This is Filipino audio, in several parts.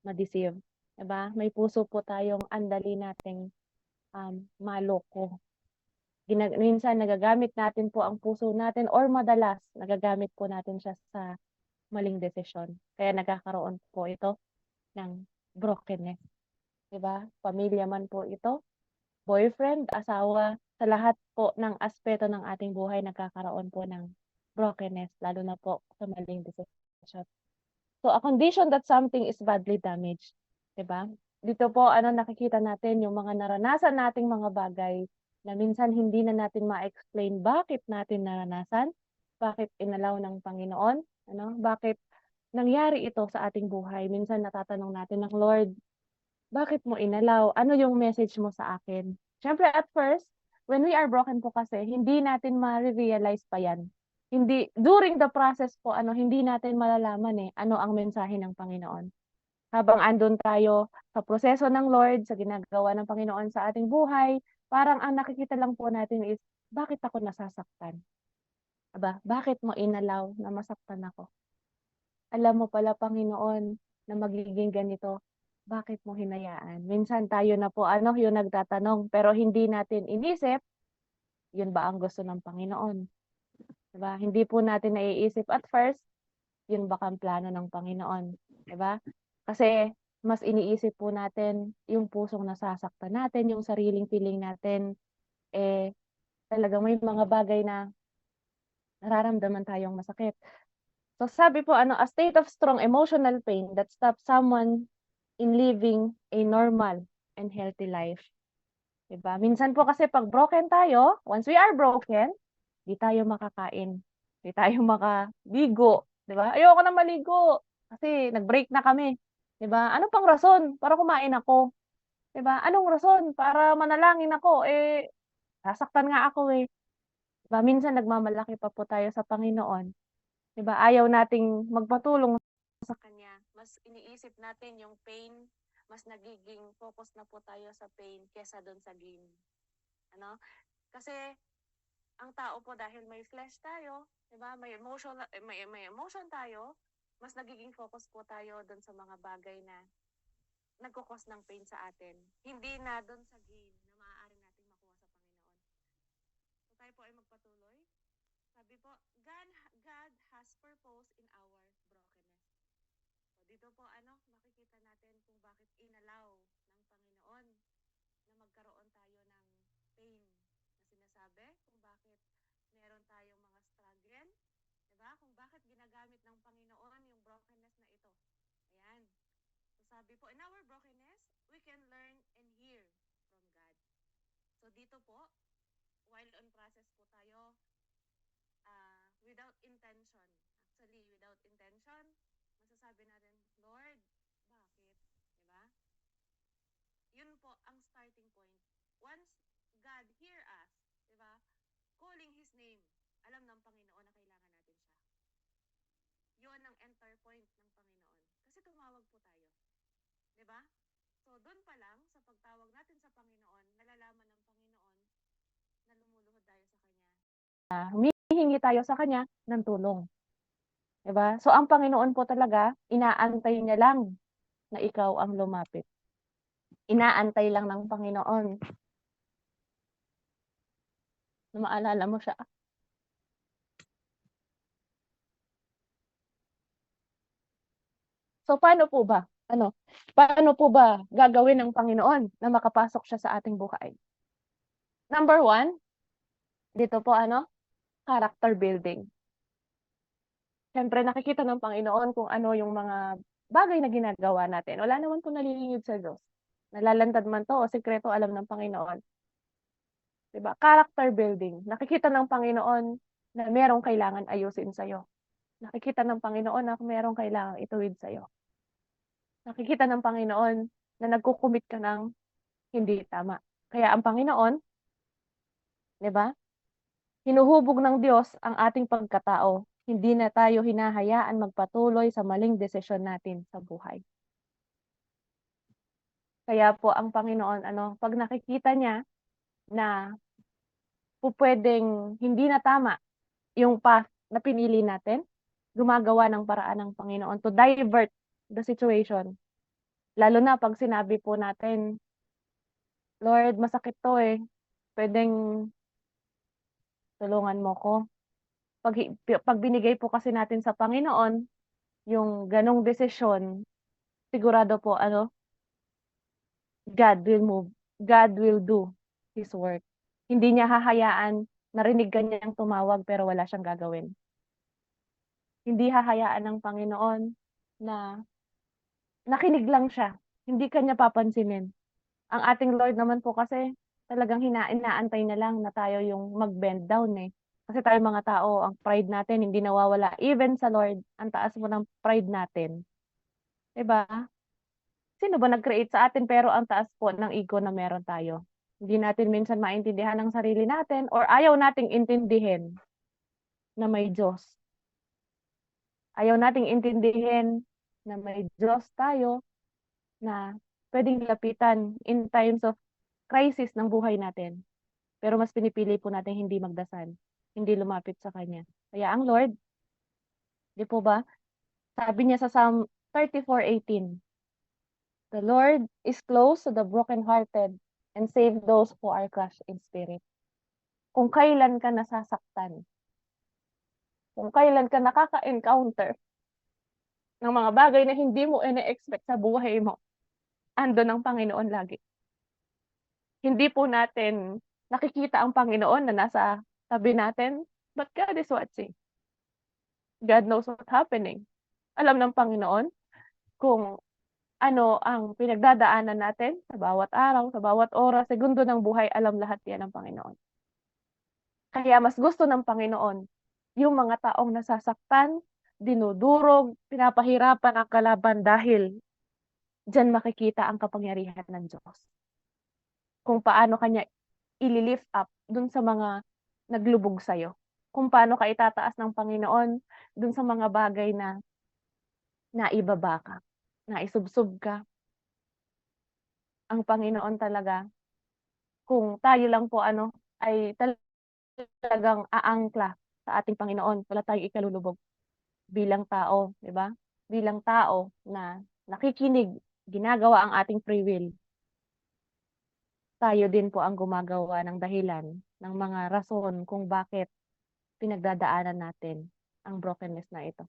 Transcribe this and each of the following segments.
ma-deceive. Diba? May puso po tayong andali nating maloko. Minsan nagagamit natin po ang puso natin or madalas nagagamit po natin siya sa maling desisyon. Kaya nagkakaroon po ito ng brokenness. Diba? Pamilya man po ito, boyfriend, asawa, sa lahat po ng aspeto ng ating buhay nagkakaroon po ng brokenness, lalo na po sa maling decision. So, a condition that something is badly damaged. Diba? Dito po, nakikita natin yung mga naranasan nating mga bagay na minsan hindi na natin ma-explain bakit natin naranasan, bakit inalaw ng Panginoon, bakit nangyari ito sa ating buhay. Minsan natatanong natin ng Lord, bakit mo inalaw? Ano yung message mo sa akin? Siyempre, at first, when we are broken po kasi, hindi natin ma-realize pa yan. Hindi, during the process po, hindi natin malalaman ano ang mensahe ng Panginoon. Habang andun tayo sa proseso ng Lord, sa ginagawa ng Panginoon sa ating buhay, parang ang nakikita lang po natin is, bakit ako nasasaktan? Aba, bakit mo inalaw na masaktan ako? Alam mo pala, Panginoon, na magiging ganito. Bakit mo hinayaan? Minsan tayo na po, yung nagtatanong, pero hindi natin inisip, yun ba ang gusto ng Panginoon? Diba? Hindi po natin naiisip at first, yun ba ang plano ng Panginoon? Diba? Kasi, mas iniisip po natin yung pusong nasasaktan natin, yung sariling feeling natin, talagang may mga bagay na nararamdaman tayong masakit. So sabi po, a state of strong emotional pain that stops someone in living a normal and healthy life. Diba? Minsan po kasi pag broken tayo, once we are broken, di tayo makakain. Di tayo makaligo. Diba? Ayoko na maligo. Kasi nag-break na kami. Diba? Ano pang rason para kumain ako? Diba? Anong rason para manalangin ako? Sasaktan nga ako eh. Diba? Minsan nagmamalaki pa po tayo sa Panginoon. Diba? Ayaw nating magpatulong sa Kanya. Mas iniisip natin yung pain, mas nagiging focus na po tayo sa pain kesa doon sa gain. Kasi ang tao po dahil may flesh tayo, 'di ba? May emotion tayo, mas nagiging focus po tayo doon sa mga bagay na nagko-cause ng pain sa atin. Hindi na doon sa gain na maaari nating makuha sa Panginoon. So tayo po ay magpatuloy. Sabi po, God has purpose in our brokenness. So dito po makikita natin kung bakit inalaw ng Panginoon na magkaroon tayo ng pain na sinasabi, kung bakit meron tayong mga struggle, diba? Kung bakit ginagamit ng Panginoon yung brokenness na ito. Ayan. So sabi po, in our brokenness, we can learn and hear from God. So dito po, while on process po tayo, without intention, masasabi natin, Lord, bakit? Diba? Yun po ang starting point. Once God hear us, diba? Calling His name, alam ng Panginoon na kailangan natin siya. Yun ang enter point ng Panginoon. Kasi tumawag po tayo. Diba? So, doon pa lang, sa pagtawag natin sa Panginoon, nalalaman ng Panginoon na lumuluhod tayo sa Kanya. Humihingi tayo sa Kanya ng tulong. Diba? So, ang Panginoon po talaga, inaantay niya lang na ikaw ang lumapit. Inaantay lang ng Panginoon na maalala mo siya. So, paano po ba? Paano po ba gagawin ng Panginoon na makapasok siya sa ating buhay? Number 1, dito po character building. Siyempre, nakikita ng Panginoon kung ano yung mga bagay na ginagawa natin. Wala naman po nalilingid sa Diyos. Nalalantad man to o sekreto, alam ng Panginoon. Diba? Character building. Nakikita ng Panginoon na merong kailangan ayusin sa'yo. Nakikita ng Panginoon na merong kailangan ituwid sa'yo. Nakikita ng Panginoon na nagkukumit ka ng hindi tama. Kaya ang Panginoon, di ba? Hinuhubog ng Diyos ang ating pagkatao. Hindi na tayo hinahayaan magpatuloy sa maling desisyon natin sa buhay. Kaya po ang Panginoon, pag nakikita niya na pwedeng hindi na tama yung path na pinili natin, gumagawa ng paraan ng Panginoon to divert the situation Lalo na 'pag sinabi po natin, "Lord, masakit 'to, eh, puwedeng tulungan mo ko." 'Pag binigay po kasi natin sa Panginoon yung gano'ng desisyon, sigurado po ano, God will move, God will do His work. Hindi niya hahayaan narinig ka niyang tumawag pero wala siyang gagawin. Hindi hahayaan ng Panginoon na nakinig lang siya, hindi ka niya papansinin. Ang ating Lord naman po kasi talagang inaantay na lang na tayo yung mag-bend down, eh. Kasi tayong mga tao ang pride natin hindi nawawala, even sa Lord ang taas po ng pride natin, 'di ba? Sino ba nag-create sa atin pero ang taas po ng ego na meron tayo. Hindi natin minsan maintindihan ang sarili natin or ayaw nating intindihin na may Diyos. Ayaw nating intindihin na may Diyos tayo na puwedeng lapitan in times of crisis ng buhay natin. Pero mas pinipili po natin hindi magdasal, hindi lumapit sa Kanya. Kaya ang Lord, 'di po ba, sabi niya sa Psalm 34:18, "The Lord is close to the brokenhearted and save those who are crushed in spirit." Kung kailan ka nasasaktan, kung kailan ka nakaka-encounter ng mga bagay na hindi mo ine-expect sa buhay mo, andun ang Panginoon lagi. Hindi po natin nakikita ang Panginoon na nasa tabi natin, but God is watching. God knows what's happening. Alam ng Panginoon kung ano ang pinagdadaanan natin sa bawat araw, sa bawat oras, segundo ng buhay, alam lahat 'yan ng Panginoon. Kaya mas gusto ng Panginoon yung mga taong nasasaktan, dinudurog, pinapahirapan ang kalaban dahil diyan makikita ang kapangyarihan ng Diyos. Kung paano ka niya ili-lift up dun sa mga naglubog sa'yo. Kung paano ka itataas ng Panginoon dun sa mga bagay na naibaba ka, naisubsob ka. Ang Panginoon talaga, kung tayo lang po ano, ay talagang aangkla sa ating Panginoon, wala tayong ikalulubog bilang tao, 'di ba? Bilang tao na nakikinig, ginagawa ang ating free will, tayo din po ang gumagawa ng dahilan, ng mga rason kung bakit pinagdadaanan natin ang brokenness na ito.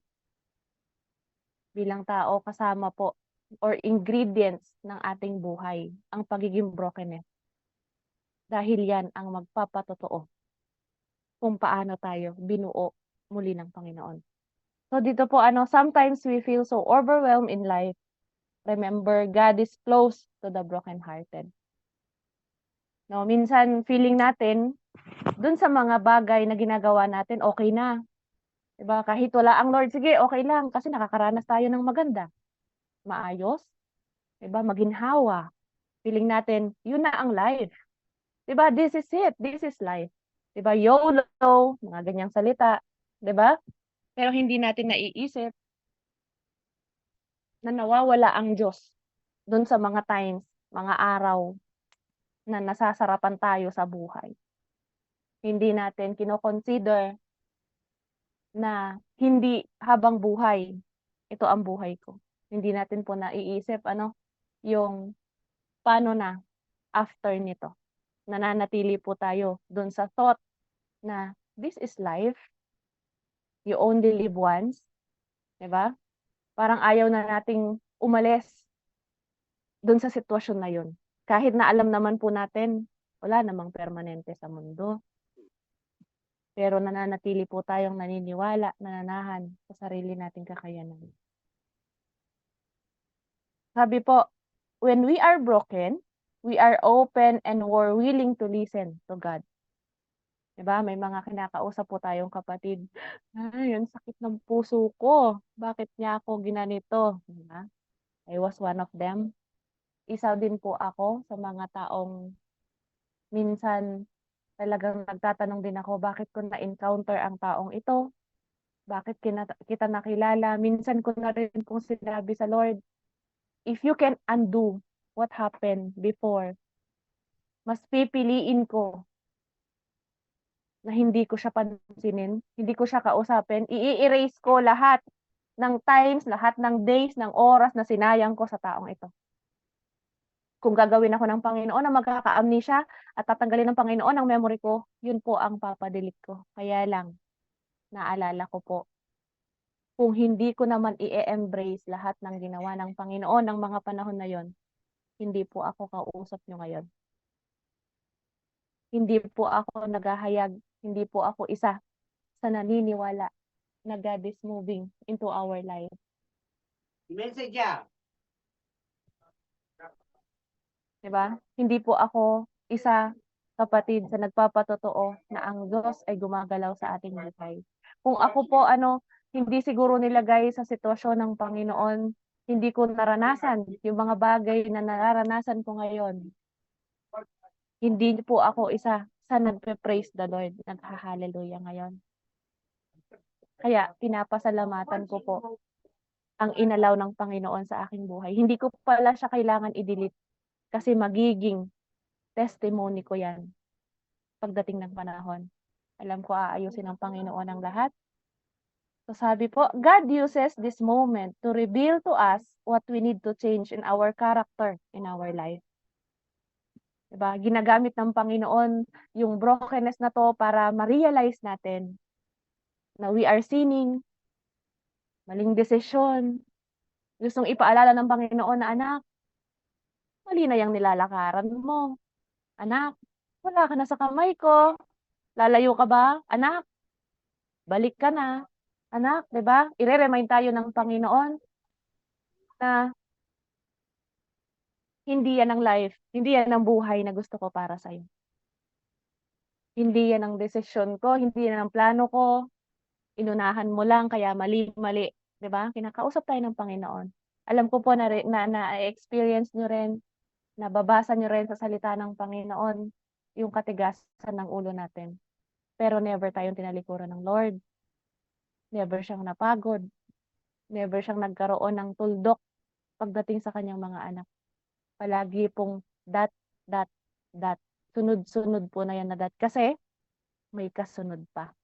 Bilang tao, kasama po or ingredients ng ating buhay ang pagiging brokenness. Dahil yan ang magpapatotoo kung paano tayo binuo muli ng Panginoon. So dito po ano, sometimes we feel so overwhelmed in life. Remember, God is close to the brokenhearted. No, minsan feeling natin dun sa mga bagay na ginagawa natin okay na. 'Di ba? Kahit wala ang Lord, sige okay lang kasi nakakaranas tayo ng maganda, maayos, 'di ba? Maginhawa. Feeling natin yun na ang life. 'Di ba? This is it. This is life. 'Di ba? YOLO, mga ganyang salita, 'di ba? Pero hindi natin naiisip na nawawala ang Diyos dun sa mga times, mga araw na nasasarapan tayo sa buhay. Hindi natin kino-consider na hindi habang buhay, ito ang buhay ko. Hindi natin po naiisip ano, yung paano na after nito. Nananatili po tayo dun sa thought na this is life, you only live once, 'di ba? Parang ayaw na nating umalis dun sa sitwasyon na yun. Kahit na alam naman po natin, wala namang permanente sa mundo. Pero nananatili po tayong naniniwala, nananahan sa sarili nating kakayanan. Sabi po, when we are broken, we are open and we're willing to listen to God. 'Di ba? May mga kinakausap po tayong kapatid, "Ay, ang sakit ng puso ko. Bakit niya ako ginanito?" 'Di ba? I was one of them. Isa din po ako sa mga taong minsan talagang nagtatanong din ako, bakit ko na-encounter ang taong ito? Bakit kita nakilala? Minsan ko na rin pong sinabi sa Lord, if you can undo what happened before, mas pipiliin ko na hindi ko siya pansinin, hindi ko siya kausapin, i-erase ko lahat ng times, lahat ng days, ng oras na sinayang ko sa taong ito. Kung gagawin ako ng Panginoon na magkaka-amnesia at tatanggalin ng Panginoon ang memory ko, yun po ang papa-delete ko. Kaya lang, naalala ko po, kung hindi ko naman i-embrace lahat ng ginawa ng Panginoon ng mga panahon na yon, hindi po ako kausap nyo ngayon. Hindi po ako naghahayag, hindi po ako isa sa naniniwala na God is moving into our life. Message niya. Diba? Hindi po ako isa, kapatid, sa nagpapatotoo na ang Diyos ay gumagalaw sa ating buhay. Kung ako po, hindi siguro nilagay sa sitwasyon ng Panginoon, hindi ko naranasan yung mga bagay na nararanasan ko ngayon. Hindi po ako isa sa nagpe-praise the Lord, nagha-hallelujah ngayon. Kaya pinapasalamatan ko po ang inalaw ng Panginoon sa aking buhay. Hindi ko pala siya kailangan i-delete kasi magiging testimony ko yan pagdating ng panahon. Alam ko aayusin ng Panginoon ang lahat. So sabi po, God uses this moment to reveal to us what we need to change in our character, in our life. Diba? Ginagamit ng Panginoon yung brokenness na to para ma-realize natin na we are sinning, maling desisyon. Gustong ipaalala ng Panginoon na, anak, mali na yung nilalakaran mo. Anak, wala ka na sa kamay ko. Lalayo ka ba? Anak, balik ka na. Anak, 'di ba? Ire-remind tayo ng Panginoon na hindi yan ang life, hindi yan ang buhay na gusto ko para sa'yo. Hindi yan ang desisyon ko, hindi yan ang plano ko. Inunahan mo lang kaya mali-mali, 'di ba? Kinakausap tayo ng Panginoon. Alam ko po na-experience nyo rin, nababasa nyo rin sa salita ng Panginoon yung katigasan ng ulo natin. Pero never tayong tinalikuran ng Lord. Never siyang napagod. Never siyang nagkaroon ng tuldok pagdating sa kanyang mga anak. Palagi pong dat, dat, dat. Sunod-sunod po na yan na dat. Kasi may kasunod pa.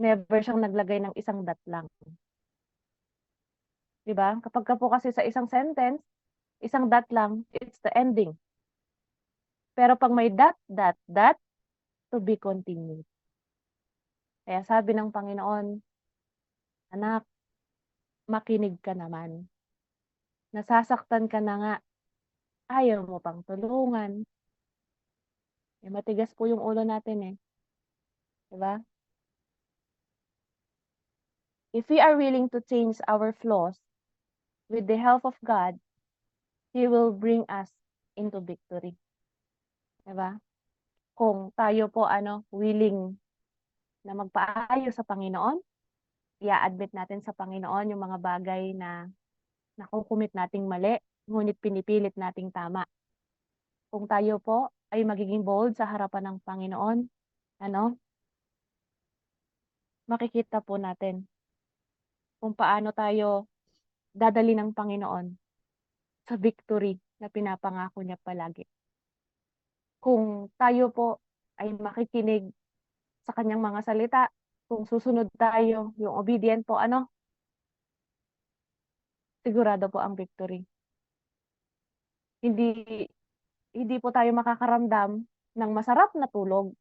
Never siyang naglagay ng isang dat lang. Diba? Kapag ka po kasi sa isang sentence, isang dat lang, it's the ending. Pero pag may dat, dat, dat, to be continued. Kaya sabi ng Panginoon, anak, makinig ka naman. Nasasaktan ka na nga, ayaw mo pang tulungan. Matigas po yung ulo natin eh. Diba? If we are willing to change our flaws, with the help of God, He will bring us into victory. Diba? Kung tayo po willing na magpaayos sa Panginoon, i-admit natin sa Panginoon yung mga bagay na nakukumit nating mali, ngunit pinipilit nating tama. Kung tayo po ay magiging bold sa harapan ng Panginoon, makikita po natin kung paano tayo dadali ng Panginoon sa victory na pinapangako niya palagi. Kung tayo po ay makikinig sa kanyang mga salita, kung susunod tayo, yung obedient po, sigurado po ang victory. Hindi po tayo makakaramdam ng masarap na tulog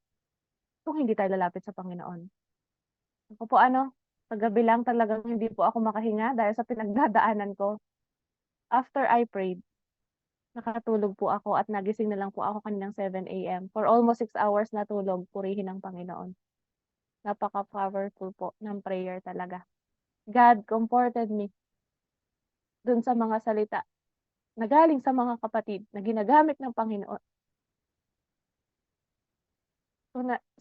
kung hindi tayo lalapit sa Panginoon. Ako po kagabi lang talagang hindi po ako makahinga dahil sa pinagdadaanan ko. After I prayed, nakatulog po ako at nagising na lang po ako kaninang 7 a.m. For almost 6 hours na tulog, purihin ng Panginoon. Napaka-powerful po ng prayer talaga. God comforted me dun sa mga salita na galing sa mga kapatid na ginagamit ng Panginoon.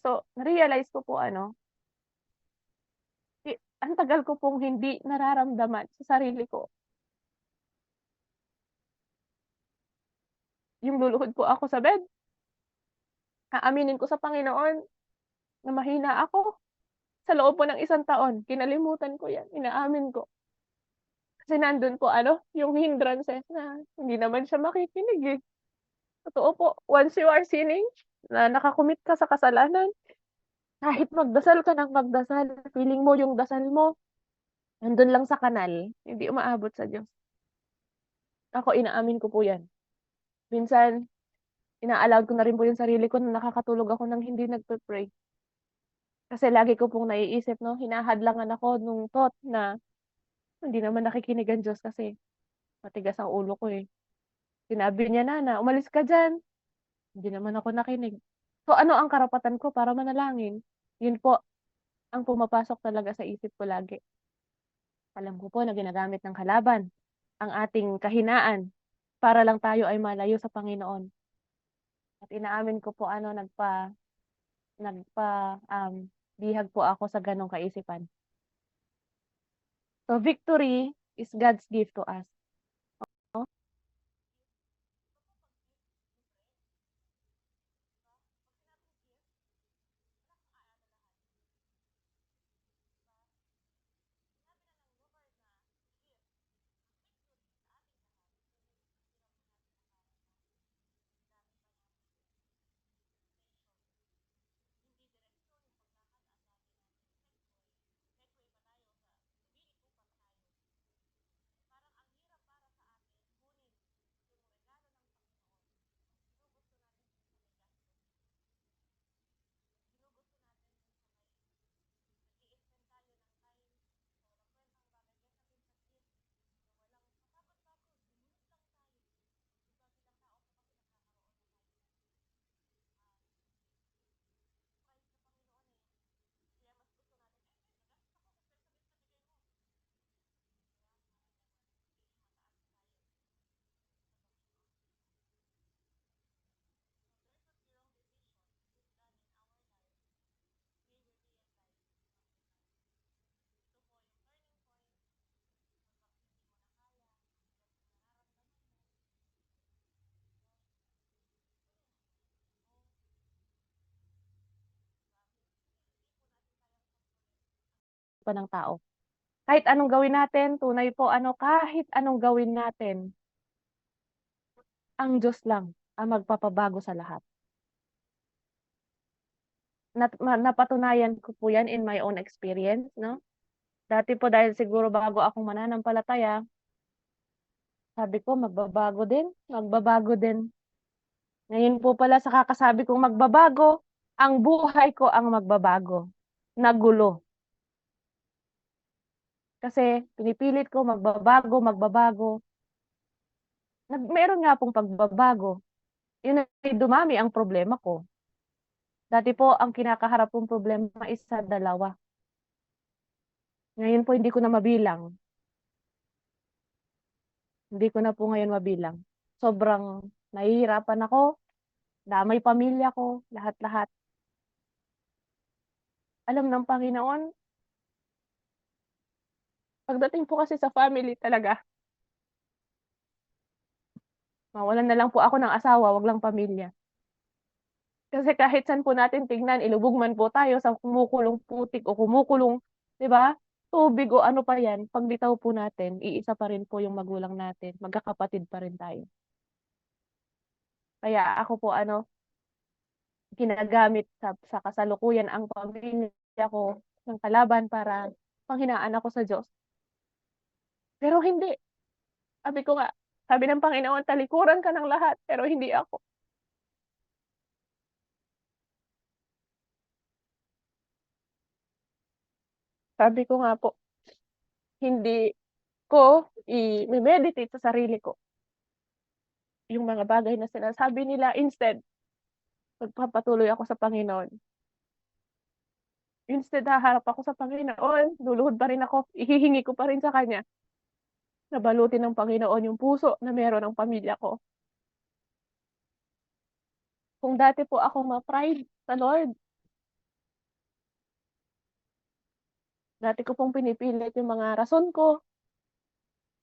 So na-realize ko po ang tagal ko pong hindi nararamdaman sa sarili ko. Yung luluhod po ako sa bed, aaminin ko sa Panginoon na mahina ako. Sa loob po ng 1 taon, kinalimutan ko yan, inaamin ko. Kasi nandun po yung hindrances na hindi naman siya makikinig eh. Totoo po, once you are sinning, na nakakumit ka sa kasalanan, kahit magdasal ka ng magdasal, feeling mo yung dasal mo, nandun lang sa kanal, hindi umaabot sa Diyos. Ako, inaamin ko po yan. Minsan, ina-allowed ko na rin po yung sarili ko na nakakatulog ako ng hindi nagpe-pray. Kasi lagi ko pong naiisip 'no, hinahadlangan ako nung thought na hindi naman nakikinig ang Diyos kasi matigas ang ulo ko, eh. Sinabi niya na, "Umalis ka diyan." Hindi naman ako nakinig. So, ano ang karapatan ko para manalangin? Yun po ang pumapasok talaga sa isip ko lagi. Alam ko po na ginagamit ng kalaban ang ating kahinaan para lang tayo ay malayo sa Panginoon. At inaamin ko po ano, bihag po ako sa gano'ng kaisipan. So, victory is God's gift to us. Pa ng tao. Kahit anong gawin natin, tunay po ano, kahit anong gawin natin, ang Diyos lang ang magpapabago sa lahat. Napatunayan ko po 'yan in my own experience 'no. Dati po dahil siguro bago akong mananampalataya, sabi ko magbabago din, magbabago din. Ngayon po pala sa kakasabi kong magbabago, ang buhay ko ang magbabago. Nagulo. Kasi pinipilit ko magbabago, magbabago. Meron nga pong pagbabago. Yun ay dumami ang problema ko. Dati po ang kinakaharap kong problema is sa dalawa. Ngayon po hindi ko na mabilang. Hindi ko na po ngayon mabilang. Sobrang nahihirapan ako, damay pamilya ko, lahat-lahat. Alam ng Panginoon, pagdating po kasi sa family talaga, mawalan na lang po ako ng asawa, wag lang pamilya. Kasi kahit saan po natin tignan, ilubog man po tayo sa kumukulong putik o kumukulong, 'di ba? Tubig o ano pa 'yan, pagbitaw po natin, iisa pa rin po yung magulang natin, magkakapatid pa rin tayo. Kaya ako po ano, ginagamit sa kasalukuyan ang pamilya ko ng kalaban para panghinaan ako sa Diyos. Pero hindi, sabi ko nga, sabi ng Panginoon, talikuran ka ng lahat, pero hindi ako. Sabi ko nga po, hindi ko i-meditate sa sarili ko yung mga bagay na sinasabi nila. Instead, magpapatuloy ako sa Panginoon. Instead, haharap ako sa Panginoon, luluhod pa rin ako, ihihingi ko pa rin sa Kanya na balutin ng Panginoon yung puso na meron ng pamilya ko. Kung dati po ako ma-pride sa Lord, dati ko pong pinipilit yung mga rason ko.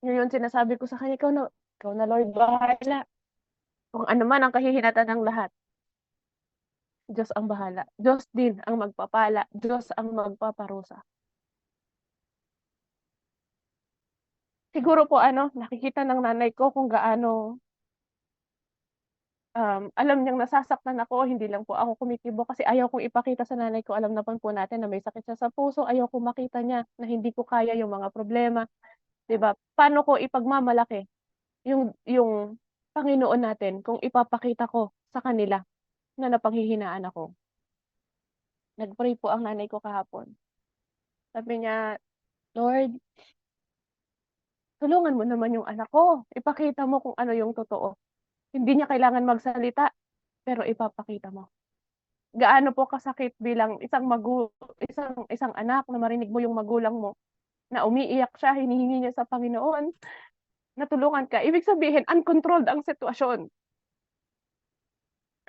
Ngayon sinasabi ko sa Kanya, ikaw na Lord, bahala. Kung ano man ang kahihinatan ng lahat, Diyos ang bahala. Diyos din ang magpapala. Diyos ang magpaparusa. Siguro po ano, nakikita ng nanay ko kung gaano alam niyang nasasaktan ako, hindi lang po ako kumikibo kasi ayaw kong ipakita sa nanay ko. Alam naman po natin na may sakit siya sa puso. Ayaw kong makita niya na hindi ko kaya yung mga problema, 'di ba? Paano ko ipagmamalaki yung Panginoon natin kung ipapakita ko sa kanila na napanghihinaan ako. Nag-pray po ang nanay ko kahapon. Sabi niya, "Lord, tulungan mo naman yung anak ko. Ipakita mo kung ano yung totoo. Hindi niya kailangan magsalita, pero ipapakita mo." Gaano po kasakit bilang isang anak na marinig mo yung magulang mo na umiiyak siya, hinihingi niya sa Panginoon na tulungan ka. Ibig sabihin uncontrolled ang sitwasyon,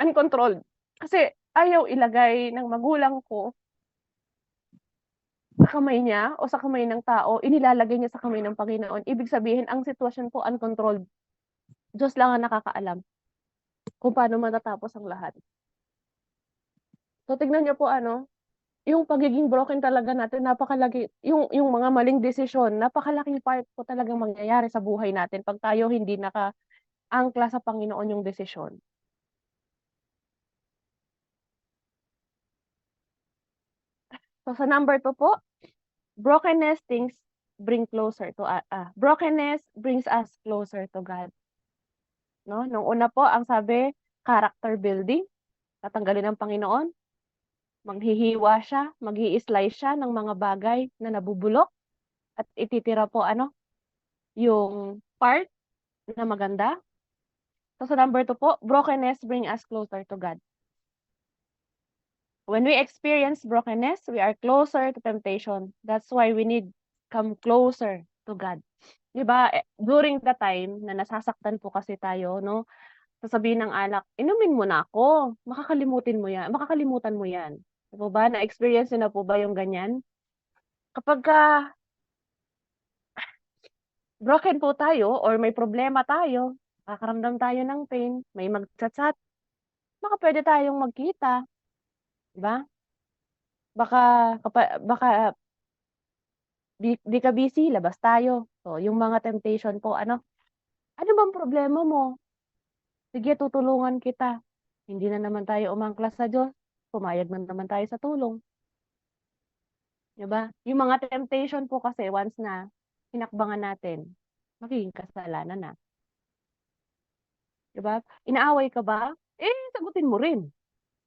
uncontrolled. Kasi ayaw ilagay ng magulang ko sa kamay niya o sa kamay ng tao, inilalagay niya sa kamay ng Panginoon. Ibig sabihin ang sitwasyon po uncontrolled. Diyos lang ang nakakaalam kung paano matatapos ang lahat. So tignan niyo po yung pagiging broken talaga natin napakalaki yung mga maling desisyon, napakalaking part po talagang mangyayari sa buhay natin 'pag tayo hindi nakaangkla sa Panginoon yung desisyon. So sa number 2 po, brokenness things bring closer to brokenness brings us closer to God, 'no? Nung una po ang sabi, character building, tatanggalin ng Panginoon, manghihiwa siya, mag-i-slice siya ng mga bagay na nabubulok at ititira po yung part na maganda. So sa number 2 po, brokenness bring us closer to God. When we experience brokenness, we are closer to temptation. That's why we need come closer to God. 'Di ba? During the time na nasasaktan po kasi tayo, no? Sasabihin ng alak, inumin mo na ako. Makakalimutan mo yan. Di po ba? Na-experience niyo na po ba yung ganyan? Kapag broken po tayo or may problema tayo, nakakaramdam tayo ng pain, may mag-chat-chat, baka pwede tayong magkita, 'di ba? Baka di ka busy, labas tayo. So, yung mga temptation po, ano bang problema mo? Sige, tutulungan kita. Hindi na naman tayo umangklas sa Diyos. Pumayag na naman tayo sa tulong. 'Di ba? Yung mga temptation po kasi once na hinakbangan natin, magiging kasalanan na. 'Di ba? Inaaway ka ba? Sagutin mo rin.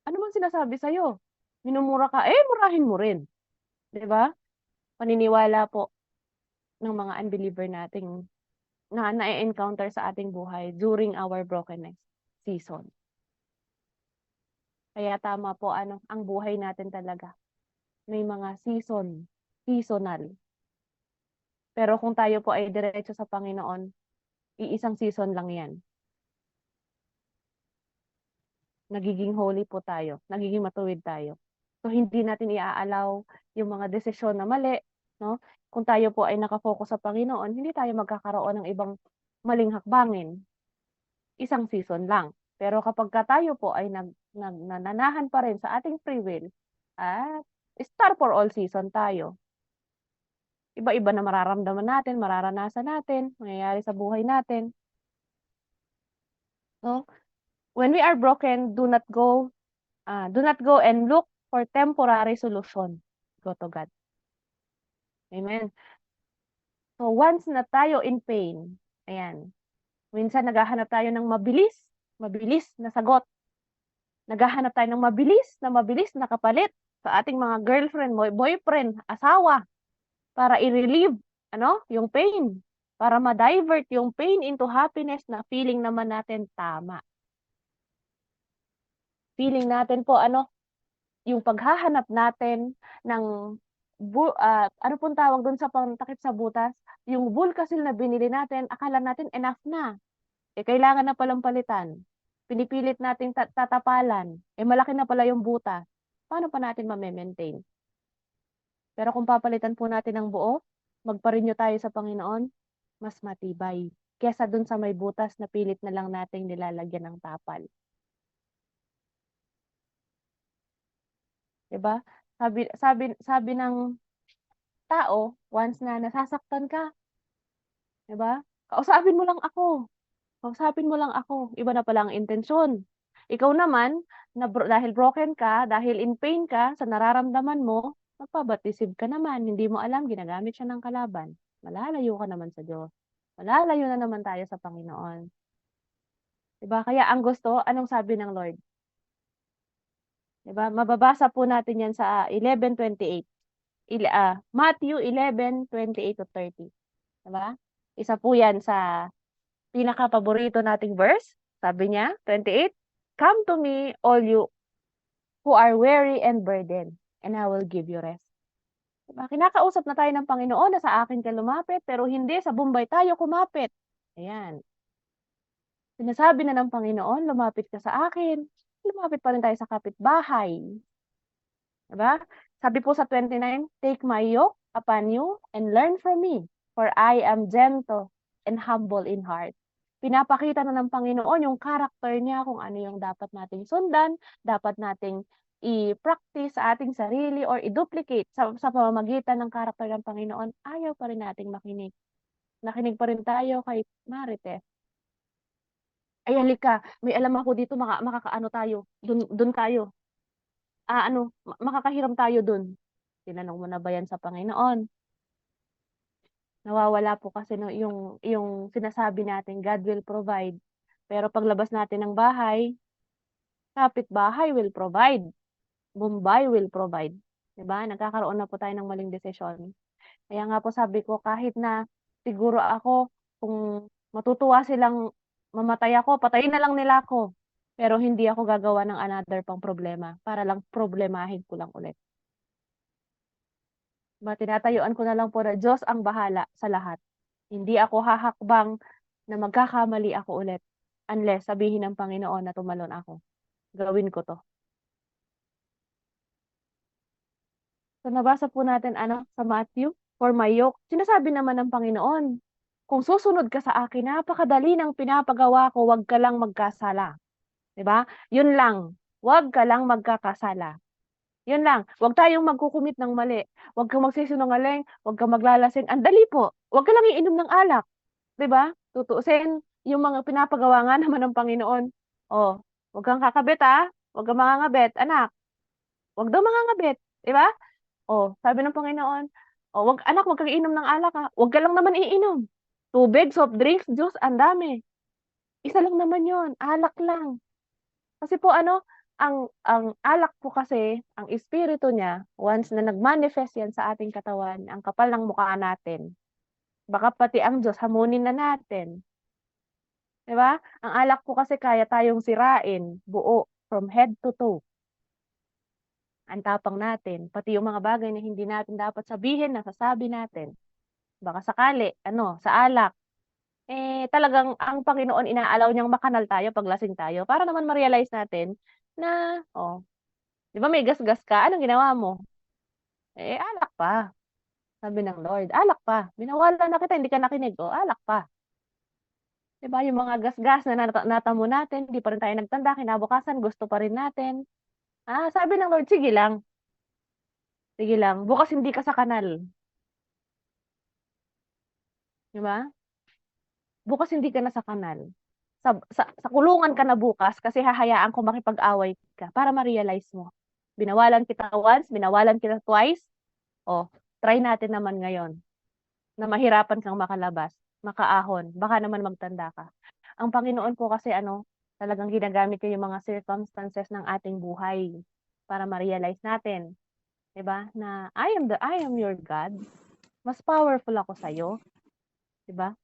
Ano bang sinasabi sa'yo? Minumura ka, murahin mo rin. 'Di ba? Paniniwala po ng mga unbeliever nating na na-e-encounter sa ating buhay during our brokenness season. Kaya tama po ang buhay natin talaga. May mga seasonal. Pero kung tayo po ay diretso sa Panginoon, iisang season lang 'yan. Nagiging holy po tayo, nagiging matuwid tayo. So hindi natin iaalaw yung mga desisyon na mali, no? Kung tayo po ay nakafocus sa Panginoon, hindi tayo magkakaroon ng ibang maling hakbangin. Isang season lang. Pero kapagka tayo po ay nananahan pa rin sa ating free will, at star for all season tayo. Iba-iba na mararamdaman natin, mararanasan natin, mangyayari sa buhay natin. No? When we are broken, do not go and look for temporary solution. Go to God. Amen. So once na tayo in pain, ayan, minsan naghahanap tayo ng mabilis na sagot. Naghahanap tayo ng mabilis na kapalit sa ating mga girlfriend, boyfriend, asawa, para i-relieve, yung pain. Para ma-divert yung pain into happiness na feeling naman natin tama. Feeling natin po, yung paghahanap natin ng, ano pong tawag dun sa pantakip sa butas? Yung Vulcasil na binili natin, akala natin enough na. Kailangan na palang palitan. Pinipilit nating tatapalan. Malaki na pala yung butas. Paano pa natin ma-maintain? Pero kung papalitan po natin ng buo, magpa-renew tayo sa Panginoon, mas matibay. Kesa dun sa may butas na pilit na lang nating nilalagyan ng tapal. 'Di ba? Sabi ng tao, once na nasasaktan ka, 'di ba? Kausapin mo lang ako. Kausapin mo lang ako. Iba na pala ang intensyon. Ikaw naman, dahil broken ka, dahil in pain ka sa nararamdaman mo, magpabatisib ka naman. Hindi mo alam, ginagamit siya ng kalaban. Malalayo ka naman sa Diyos. Malalayo na naman tayo sa Panginoon. 'Di ba? Kaya ang gusto, anong sabi ng Lord? 'Di ba? Mababasa po natin 'yan sa 11:28. Matthew 11:28-30, 'di ba? Isa po 'yan sa pinakapaborito nating verse. Sabi niya, 28, "Come to me, all you who are weary and burdened, and I will give you rest." 'Di ba? Kinakausap na tayo ng Panginoon na sa akin ka lumapit, pero hindi sa Bombay tayo kumapit. Ayan. Sinasabi na ng Panginoon, lumapit ka sa akin. Lumapit pa rin tayo sa kapitbahay. 'Di ba? Sabi po sa 29, "Take my yoke upon you and learn from me, for I am gentle and humble in heart." Pinapakita na ng Panginoon yung character niya, kung ano yung dapat nating sundan, dapat nating i-practice sa ating sarili or i-duplicate sa pamamagitan ng character ng Panginoon. Ayaw pa rin nating makinig. Nakinig pa rin tayo kay Marites. "Ay halika, may alam ako dito, makakaano tayo, dun tayo. Makakahiram tayo dun." Tinanong mo na ba yan sa Panginoon? Nawawala po kasi no yung sinasabi natin, God will provide. Pero paglabas natin ng bahay, kapitbahay will provide, Bombay will provide, 'di ba? Nagkakaroon na po tayo ng maling desisyon. Kaya nga po sabi ko, kahit na siguro ako, kung matutuwa silang mamatay ako, patayin na lang nila ako. Pero hindi ako gagawa ng another pang problema para lang problemahin ko lang ulit. Tinatayuan ko na lang po na Diyos ang bahala sa lahat. Hindi ako hahakbang na magkakamali ako ulit unless sabihin ng Panginoon na tumalon ako. Gawin ko 'to. So nabasa po natin sa Matthew, "For my yoke," sinasabi naman ng Panginoon, kung susunod ka sa akin, napakadali ng pinapagawa ko, 'wag ka lang magkasala, 'di ba? 'Yun lang, 'wag ka lang magkakasala. 'Yun lang, 'wag tayong magkukumit ng mali, 'wag kang magsisinungaling, 'wag kang maglalasing, ang dali po. 'Wag ka lang iinom ng alak, 'di ba? Tutuusin yung mga pinapagawa nga naman ng Panginoon. Oh, 'wag kang kakabit, 'wag kang mangangabit, anak. 'Wag daw mangangabit, 'di ba? Oh, sabi ng Panginoon, "Oh, 'wag kang iinom ng alak, 'wag ka lang naman iinom. Tubig, soft drinks, juice, ang dami. Isa lang naman 'yun, alak lang." Kasi po ang alak po kasi, ang espiritu niya, once na nag-manifest 'yan sa ating katawan, ang kapal ng mukha natin, baka pati ang Diyos hamunin na natin, 'di ba? Ang alak po kasi kaya tayong sirain buo, from head to toe. Ang tapang natin, pati yung mga bagay na hindi natin dapat sabihin, nasasabi natin. Baka sakali sa alak, talagang ang Panginoon inaalaw niyang makanal tayo 'pag lasing tayo para naman ma-realize natin na, 'di ba may gasgas ka, anong ginawa mo? Alak pa. Sabi ng Lord, "Alak pa, binawalan na kita, hindi ka nakinig, alak pa." 'Di ba yung mga gasgas na natamo natin, hindi pa rin tayo nagtanda, kinabukasan gusto pa rin natin. Sabi ng Lord, sige lang, bukas hindi ka sa kanal." 'Di ba? Bukas hindi ka na sa kanal. Sa kulungan ka na bukas kasi hahayaan ko makipag-away ka para ma-realize mo. Binawalan kita once, binawalan kita twice, oh, try natin naman ngayon na mahirapan kang makalabas, makaahon, baka naman magtanda ka. Ang Panginoon po kasi talagang ginagamit niya yung mga circumstances ng ating buhay para ma-realize natin, 'di ba, na I am your God. Mas powerful ako sa'yo, 'di ba?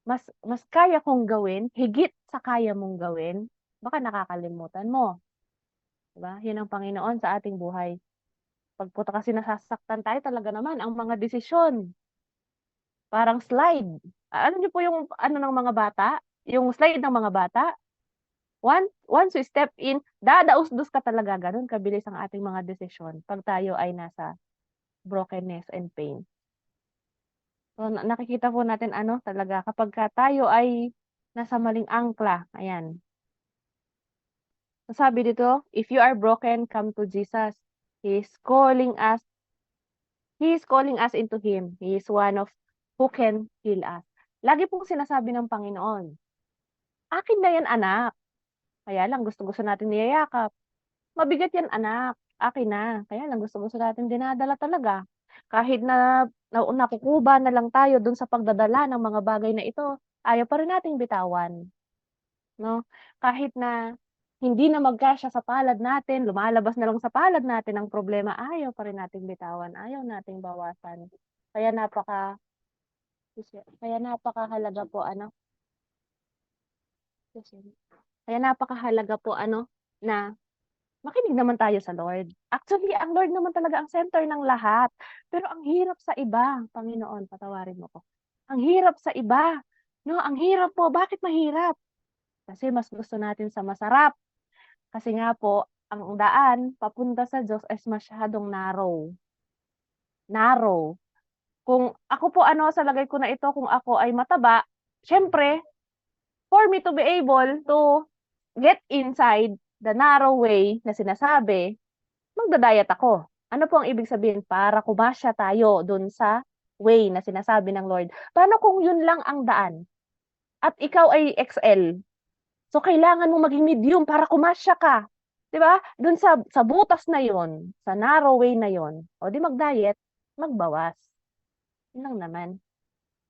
Mas kaya kong gawin, higit sa kaya mong gawin, baka nakakalimutan mo, 'di ba? 'Yun ang Panginoon sa ating buhay. 'Pag po kasi nasasaktan tayo, talaga naman ang mga desisyon, parang slide. Alam niyo po yung ng mga bata, yung slide ng mga bata, once we step in, dadaos-dos ka talaga, gano'n kabilis ang ating mga desisyon 'pag tayo ay nasa brokenness and pain. So nakikita po natin talaga kapagka tayo ay nasa maling angkla, ayan. So sabi dito, "If you are broken, come to Jesus. He is calling us He is calling us into Him. He is one of who can heal us." Lagi pong sinasabi ng Panginoon, "Akin na 'yan anak." Kaya lang gustong-gusto natin niyayakap. "Mabigat 'yan anak, akin na." Kaya lang gustong-gusto natin dinadala talaga. Kahit na nakukuba na lang tayo dun sa pagdadala ng mga bagay na ito, ayaw pa rin nating bitawan, no? Kahit na hindi na magkasya sa palad natin, lumalabas na lang sa palad natin ang problema, ayaw pa rin nating bitawan, ayaw nating bawasan. Kaya napakahalaga po kaya napakahalaga po na makinig naman tayo sa Lord. Actually, ang Lord naman talaga ang center ng lahat. Pero ang hirap sa iba, Panginoon, patawarin mo ko. Ang hirap sa iba. No, ang hirap po. Bakit mahirap? Kasi mas gusto natin sa masarap. Kasi nga po, ang daan papunta sa Diyos is masyadong narrow. Narrow. Kung ako po sa lagay ko na ito, kung ako ay mataba, syempre, for me to be able to get inside the narrow way na sinasabi, magda-diet ako. Ano po ang ibig sabihin? Para kumasya tayo dun sa way na sinasabi ng Lord. Paano kung yun lang ang daan? At ikaw ay XL. So, kailangan mo maging medium para kumasya ka. 'Di ba? Dun sa butas na yon, sa narrow way na yon, o di mag-diet, magbawas. Yun lang naman.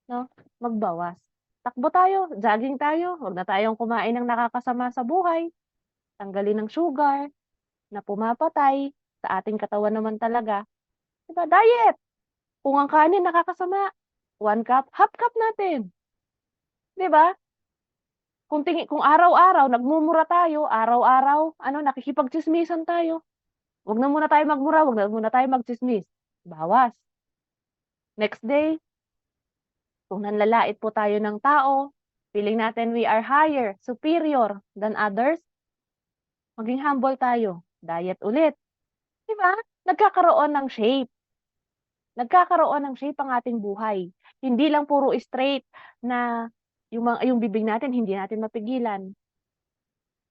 No? Magbawas. Takbo tayo, jogging tayo, huwag na tayong kumain ng nakakasama sa buhay. Tanggalin ng sugar na pumapatay sa ating katawan naman talaga. Diba? Diet! Kung ang kanin nakakasama, 1 cup, half cup natin. Diba? Kung araw-araw, nagmumura tayo, araw-araw, nakikipagtsismisan tayo. Huwag na muna tayo magmura, huwag na muna tayo magtsismis. Bawas. Next day, kung nanlalait po tayo ng tao, feeling natin we are higher, superior than others, maging humble tayo. Diet ulit. Diba? Nagkakaroon ng shape. Nagkakaroon ng shape ang ating buhay. Hindi lang puro straight na yung bibig natin, hindi natin mapigilan.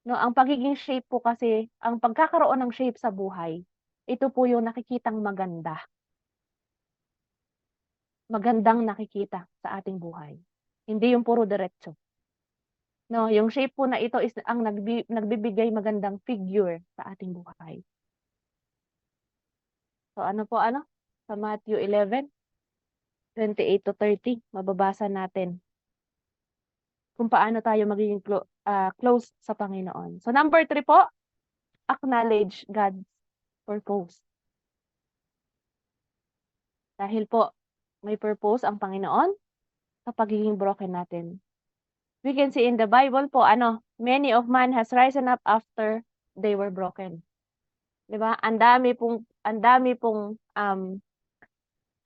No, ang pagiging shape po kasi, ang pagkakaroon ng shape sa buhay, ito po yung nakikitang maganda. Magandang nakikita sa ating buhay. Hindi yung puro diretso. No, yung shape po na ito is ang nagbibigay magandang figure sa ating buhay. So sa Matthew 11:28 to 30, mababasa natin kung paano tayo magiging close sa Panginoon. So number 3 po, acknowledge God's purpose. Dahil po may purpose ang Panginoon sa pagiging broken natin. We can see in the Bible po, many of man has risen up after they were broken. 'Di ba? Ang dami pong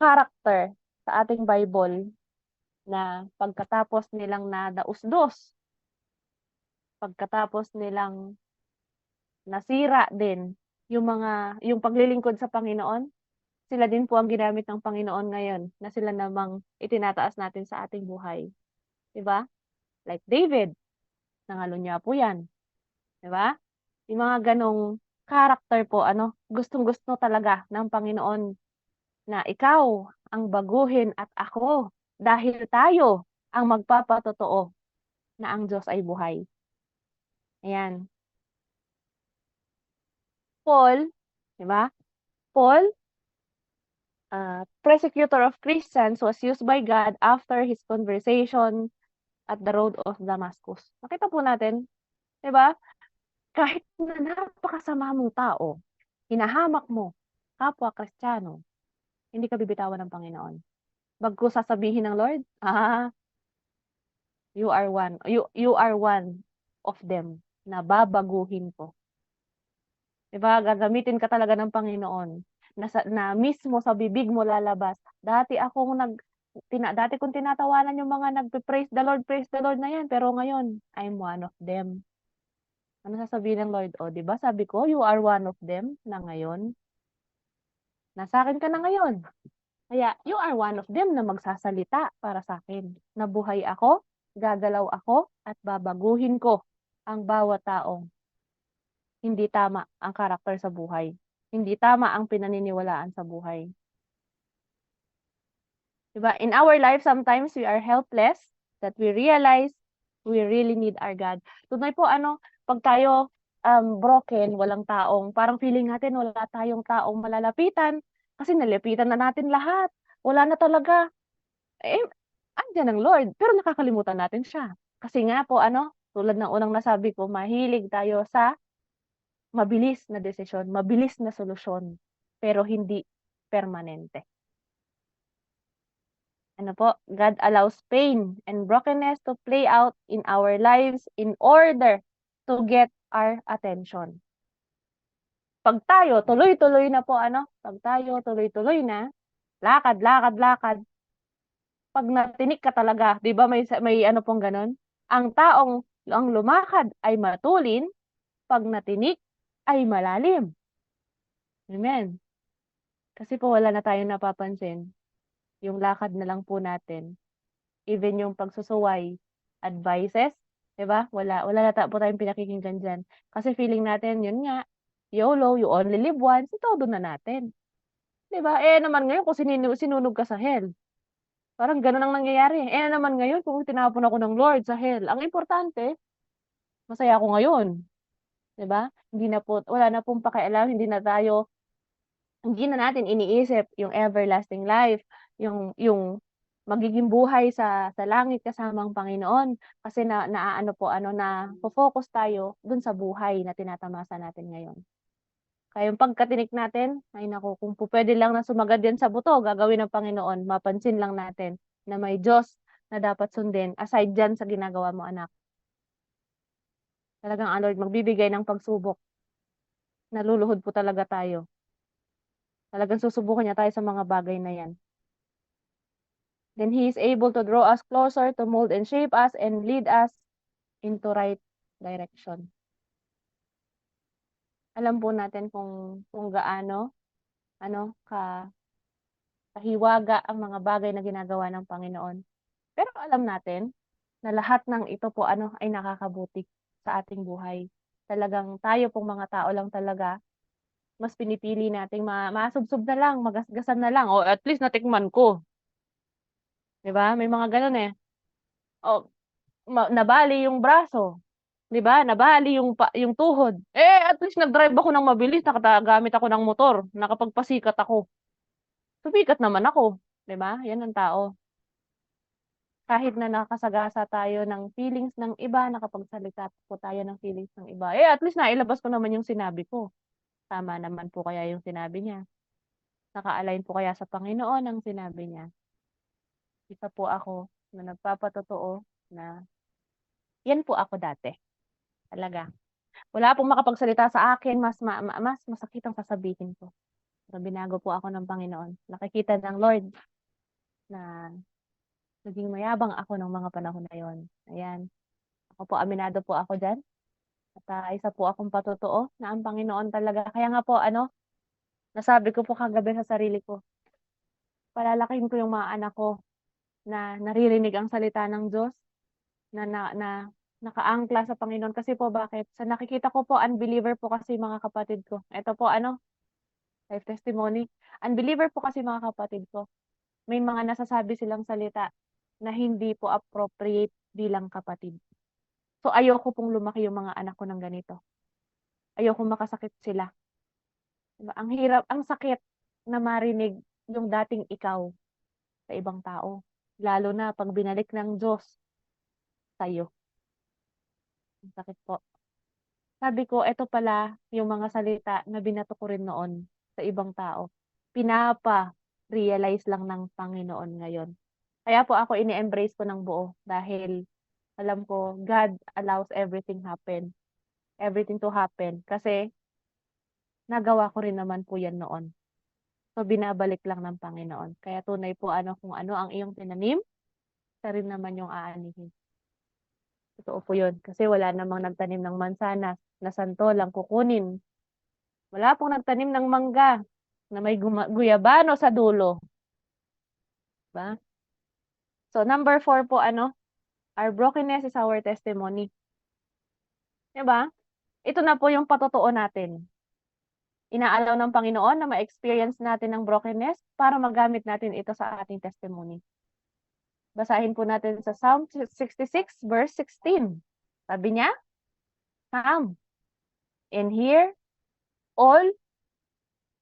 character sa ating Bible na pagkatapos nilang nadausdos, pagkatapos nilang nasira din yung paglilingkod sa Panginoon, sila din po ang ginamit ng Panginoon ngayon na sila namang itinataas natin sa ating buhay. 'Di ba? Like David, nangalunya po 'yan. 'Di ba? Yung mga ganong character po, gustong-gusto talaga ng Panginoon na ikaw ang baguhin at ako dahil tayo ang magpapatotoo na ang Diyos ay buhay. Ayan. Paul, 'di ba? Paul, persecutor of Christians, was used by God after his conversation at the road of Damascus. Nakita po natin, 'di ba? Kahit na napakasama mong tao, hinahamak mo kapwa Kristiyano, hindi ka bibitawan ng Panginoon. Bagkus sasabihin ng Lord, you are one of them na babaguhin ko. 'Di ba? Gagamitin ka talaga ng Panginoon na mismo sa bibig mo lalabas. Dati kong tinatawanan yung mga praise the Lord na yan, pero ngayon, I'm one of them. Ano sasabihin ng Lord? O, 'di ba? Sabi ko, you are one of them na ngayon. Nasa akin ka na ngayon. Kaya, you are one of them na magsasalita para sa akin. Nabuhay ako, gagalaw ako, at babaguhin ko ang bawat taong hindi tama ang karakter sa buhay. Hindi tama ang pinaniniwalaan sa buhay. Diba? In our life, sometimes we are helpless, that we realize we really need our God. Tunay po, pag tayo broken, walang taong, parang feeling natin wala tayong taong malalapitan kasi nalapitan na natin lahat. Wala na talaga. Andyan ang Lord, pero nakakalimutan natin siya. Kasi nga po, tulad ng unang nasabi ko, mahilig tayo sa mabilis na desisyon, mabilis na solusyon, pero hindi permanente. Ano po? God allows pain and brokenness to play out in our lives in order to get our attention. Pag tayo, tuloy-tuloy na po, pag tayo, tuloy-tuloy na, lakad, lakad, lakad, pag natinik ka talaga, di ba may ano pong ganun? Ang lumakad ay matulin, pag natinik ay malalim. Amen. Kasi po wala na tayong napapansin. Yung lakad na lang po natin. Even yung pagsusuway, advices, di ba? Wala na po tayong pinakikinggan dyan. Kasi feeling natin, yun nga, YOLO, you only live once, itodo na natin. Di ba? Naman ngayon kung sinunog ka sa hell. Parang ganun ang nangyayari. Naman ngayon kung tinapon ako ng Lord sa hell. Ang importante, masaya ako ngayon. Di ba? Wala na pong pakialam, hindi na natin iniisip yung everlasting life, yung magiging buhay sa langit kasama ang Panginoon kasi na focus tayo dun sa buhay na tinatamasa natin ngayon. Kaya yung pagkatinik natin, ay naku, kung pwede lang na sumagad yan sa buto, gagawin ng Panginoon, mapansin lang natin na may Diyos na dapat sundin aside dyan sa ginagawa mo, anak. Talagang Lord, magbibigay ng pagsubok. Naluluhod po talaga tayo. Talagang susubukan niya tayo sa mga bagay na yan. Then He is able to draw us closer, to mold and shape us, and lead us into right direction. Alam po natin kung gaano, kahiwaga ang mga bagay na ginagawa ng Panginoon. Pero alam natin na lahat ng ito po ay nakakabuti sa ating buhay. Talagang tayo pong mga tao lang talaga mas pinipili nating masubsob na lang, magasgasan na lang, o at least natikman ko. 'Di ba? May mga ganoon eh. O nabali yung braso, 'di ba? Nabali yung tuhod. At least nag-drive ako ng mabilis, nakagamit ako ng motor, nakapagpasikat ako. Sumikat naman ako, 'di ba? Yan ang tao. Kahit na nakasagasa tayo ng feelings ng iba, nakapagsalita po tayo ng feelings ng iba. At least nailabas ko naman yung sinabi ko. Tama naman po kaya yung sinabi niya. Naka-align po kaya sa Panginoon ang sinabi niya. Isa po ako na nagpapatotoo na yan po ako dati. Talaga. Wala pong makapagsalita sa akin, mas masakit ang sasabihin ko. Pero binago po ako ng Panginoon. Nakikita ng Lord na naging mayabang ako ng mga panahon na yon. Ayan. Ako po, aminado po ako dyan. At isa po akong patotoo na ang Panginoon talaga. Kaya nga po, nasabi ko po kagabi sa sarili ko, palalakihin ko yung mga anak ko na naririnig ang salita ng Diyos, na nakaangkla sa Panginoon. Kasi po, bakit? Sa nakikita ko po, unbeliever po kasi mga kapatid ko. Ito po, life testimony. Unbeliever po kasi mga kapatid ko. May mga nasasabi silang salita na hindi po appropriate bilang kapatid. So, ayoko pong lumaki yung mga anak ko ng ganito. Ayoko makasakit sila. Diba? Ang hirap, ang sakit na marinig yung dating ikaw sa ibang tao. Lalo na pag binalik ng Diyos sa'yo. Ang sakit po. Sabi ko, eto pala yung mga salita na binato ko rin noon sa ibang tao. Pinapa-realize lang ng Panginoon ngayon. Kaya po ako ini-embrace ko ng buo dahil alam ko, God allows everything to happen. Kasi nagawa ko rin naman po yan noon. So, binabalik lang ng Panginoon. Kaya tunay po kung ano ang iyong tinanim, siya rin naman yung aanihin. Totoo po yun. Kasi wala namang nagtanim ng mansanas na santo lang kukunin. Wala pong nagtanim ng mangga na may guyabano sa dulo. Diba? So, number 4 po, our brokenness is our testimony. Diba? Ito na po yung patotoo natin. Inaalaw ng Panginoon na ma-experience natin ang brokenness para magamit natin ito sa ating testimony. Basahin po natin sa Psalm 66 verse 16. Sabi niya, "Come and hear all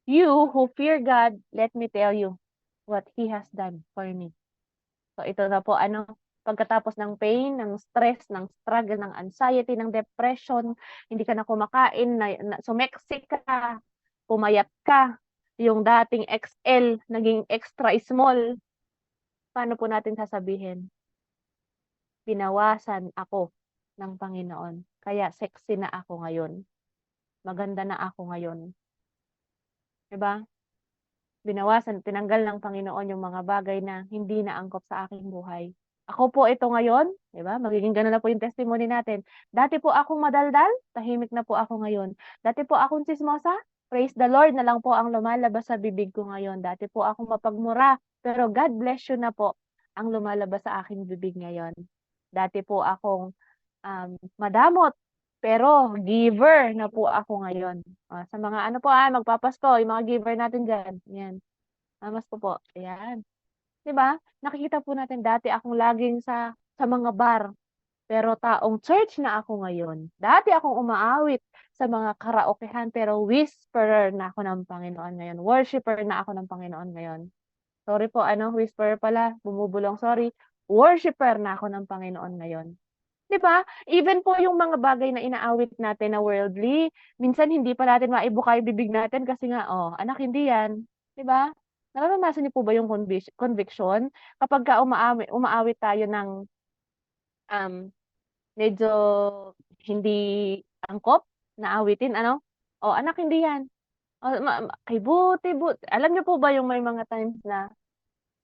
you who fear God, let me tell you what He has done for me." So ito na po Pagkatapos ng pain, ng stress, ng struggle, ng anxiety, ng depression, hindi ka na kumakain, sumeksik ka, pumayat ka, yung dating XL, naging extra small, paano po natin sasabihin? Binawasan ako ng Panginoon. Kaya sexy na ako ngayon. Maganda na ako ngayon. 'Di ba? Binawasan, tinanggal ng Panginoon yung mga bagay na hindi na angkop sa aking buhay. Ako po ito ngayon, 'di ba? Magiging gano'n na po yung testimony natin. Dati po akong madaldal, tahimik na po ako ngayon. Dati po akong tsismosa, praise the Lord na lang po ang lumalabas sa bibig ko ngayon. Dati po akong mapagmura, pero God bless you na po ang lumalabas sa aking bibig ngayon. Dati po akong madamot, pero giver na po ako ngayon. Sa mga ano po, magpapasko, yung mga giver natin dyan. Yan. Mamas ko po. Ayan. 'Di ba? Nakikita po natin dati akong laging sa mga bar, pero taong church na ako ngayon. Dati akong umaawit sa mga karaokehan, pero whisperer na ako ng Panginoon ngayon. Worshipper na ako ng Panginoon ngayon. Sorry po, whisperer pala, bumubulong, sorry. Worshipper na ako ng Panginoon ngayon. 'Di ba? Even po yung mga bagay na inaawit natin na worldly, minsan hindi pa natin maibuka yung bibig natin kasi nga, anak hindi yan, 'di ba? Nararanasan niyo po ba yung conviction kapagka umaawit tayo ng, um, medyo hindi angkop na awitin ano? Anak hindi yan, kay alam niyo po ba yung may mga times na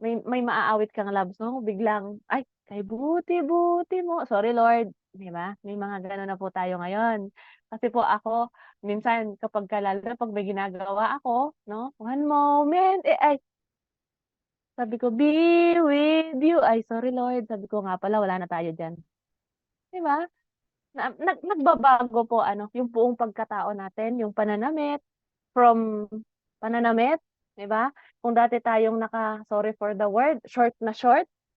may maaawit kang love song biglang, "Ay, kay buti-buti mo." Sorry Lord, 'di ba? May mga gano'n na po tayo ngayon. Kasi po ako minsan kapagka lalo na 'pag may ginagawa ako 'no, one moment, ay sabi ko, "Be with you." Ay sorry Lord, sabi ko nga pala wala na tayo diyan, 'di ba? Nagbabago po yung buong pagkatao natin, yung pananamit, from pananamit, 'di ba? Kung dati tayong sorry for the word, short,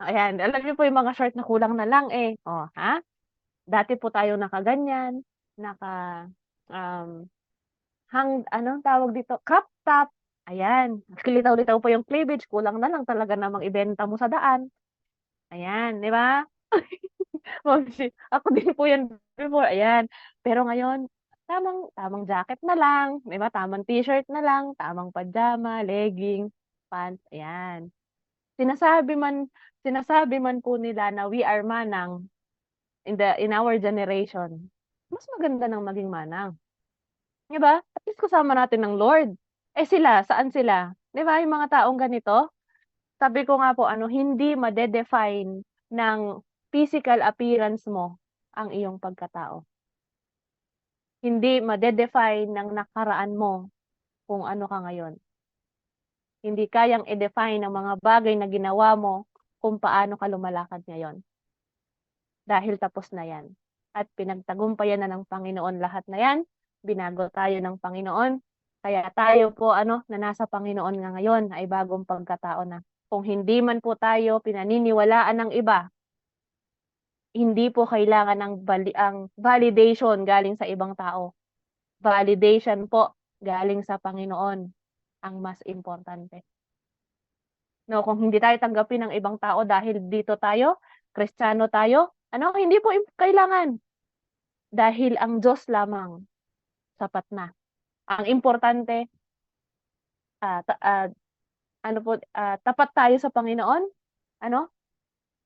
ayan, alam niyo po yung mga short na kulang na lang, ha? Dati po tayong nakaganyan, naka, um, anong tawag dito, crop top, ayan. Litaw-litaw po yung cleavage, kulang na lang talaga namang ibenta mo sa daan, ayan, 'di ba? Ako din po yan before, ayan. Pero ngayon, tamang tamang jacket na lang, 'di ba, tamang t-shirt na lang, tamang pajama, leggings, pants, ayan. Sinasabi man sinasabi man po nila na we are manang in our generation, mas maganda ng maging manang, 'di ba? At least kasama natin ng Lord. Sila, saan sila? 'Di ba, yung mga taong ganito, sabi ko nga po hindi made-define ng physical appearance mo ang iyong pagkatao. Hindi made-define ng nakaraan mo kung ano ka ngayon. Hindi kayang i-define ng mga bagay na ginawa mo kung paano ka lumalakad ngayon. Dahil tapos na yan. At pinagtagumpayan na ng Panginoon lahat na yan. Binago tayo ng Panginoon. Kaya tayo po na nasa Panginoon nga ngayon ay bagong pagkatao na. Kung hindi man po tayo pinaniniwalaan ng iba, hindi po kailangan ang validation galing sa ibang tao. Validation po galing sa Panginoon ang mas importante. No, kung hindi tayo tanggapin ng ibang tao dahil dito tayo, Kristiyano tayo, hindi po kailangan. Dahil ang Diyos lamang sapat na. Ang importante, ah, ta- ah, tapat tayo sa Panginoon,